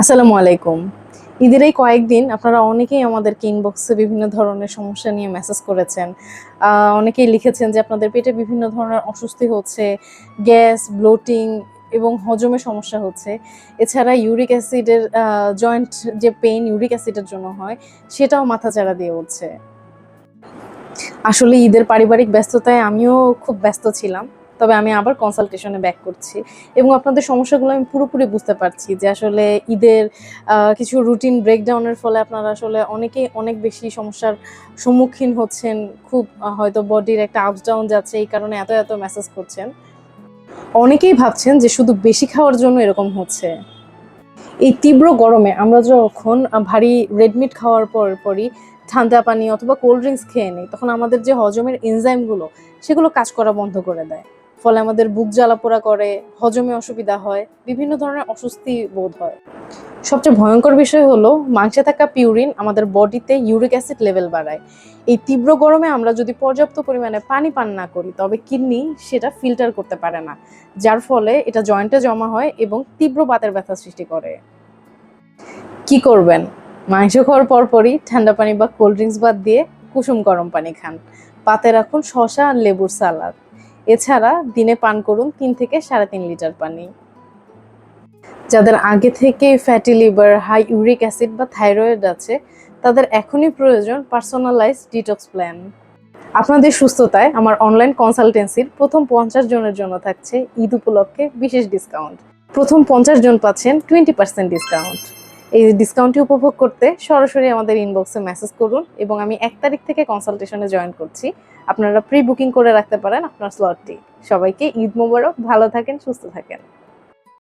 আসসালামু আলাইকুম। ঈদের এই কয়েকদিন আপনারা অনেকেই আমাদেরকে ইনবক্সে বিভিন্ন ধরনের সমস্যা নিয়ে মেসেজ করেছেন। অনেকেই লিখেছেন যে আপনাদের পেটে বিভিন্ন ধরনের অস্বস্তি হচ্ছে, গ্যাস, ব্লোটিং এবং হজমে সমস্যা হচ্ছে। এছাড়া ইউরিক অ্যাসিডের জয়েন্ট যে পেইন ইউরিক অ্যাসিডের জন্য হয়, সেটাও মাথাচাড়া দিয়ে উঠছে। আসলে ঈদের পারিবারিক ব্যস্ততায় আমিও খুব ব্যস্ত ছিলাম। তবে আমি আবার কনসালটেশনে ব্যাক করছি এবং আপনাদের সমস্যাগুলো আমি পুরোপুরি বুঝতে পারছি যে আসলে ঈদের কিছু রুটিন ব্রেকডাউনের ফলে আপনারা আসলে অনেকেই অনেক বেশি সমস্যার সম্মুখীন হচ্ছেন। খুব হয়তো বডির একটা আপস ডাউন যাচ্ছে, এই কারণে এত মেসেজ করছেন। অনেকেই ভাবছেন যে শুধু বেশি খাওয়ার জন্য এরকম হচ্ছে। এই তীব্র গরমে আমরা যখন ভারী রেড মিট খাওয়ার পরই ঠান্ডা পানি অথবা কোল্ড ড্রিঙ্কস খেয়ে নিই, তখন আমাদের যে হজমের এনজাইমগুলো সেগুলো কাজ করা বন্ধ করে দেয়। ফলে আমাদের বুক জ্বালাপোড়া করে, হজমে অসুবিধা হয়, বিভিন্ন ধরনের অস্বস্তি বোধ হয়। সবচেয়ে ভয়ঙ্কর বিষয় হলো মাংসে থাকা পিউরিন আমাদের বডিতে ইউরিক অ্যাসিড লেভেল বাড়ায়। এই তীব্র গরমে আমরা যদি পর্যাপ্ত পরিমাণে পানি পান না করি, তবে কিডনি সেটা ফিল্টার করতে পারে না, যার ফলে এটা জয়েন্টে জমা হয় এবং তীব্র বাতের ব্যথা সৃষ্টি করে। কি করবেন? মাংস খাওয়ার পরপরই ঠান্ডা পানি বা কোল্ড ড্রিঙ্কস বাদ দিয়ে কুসুম গরম পানি খান। পাতে রাখুন শসা আর লেবুর সালাদ। এছাড়া দিনে পান করুন ৩ থেকে ৩.৫ লিটার পানি। যাদের আগে থেকে fatty liver, high uric acid বা থাইরয়েড আছে, তাদের এখনই প্রয়োজন পার্সোনালাইজড ডিটক্স প্ল্যান। আপনাদের সুস্থতায় আমার অনলাইন কনসালটেন্সির প্রথম ৫০ জনের জন্য থাকছে ঈদ উপলক্ষে বিশেষ ডিসকাউন্ট। প্রথম ৫০ জন পাচ্ছেন 20% ডিসকাউন্ট। এই ডিসকাউন্টটি উপভোগ করতে সরাসরি আমাদের ইনবক্সে মেসেজ করুন এবং আমি ১ তারিখ থেকে কনসালটেশনে জয়েন করছি। আপনারা প্রি বুকিং করে রাখতে পারেন আপনার স্লটটি। সবাইকে ঈদ মোবারক। ভালো থাকেন, সুস্থ থাকেন।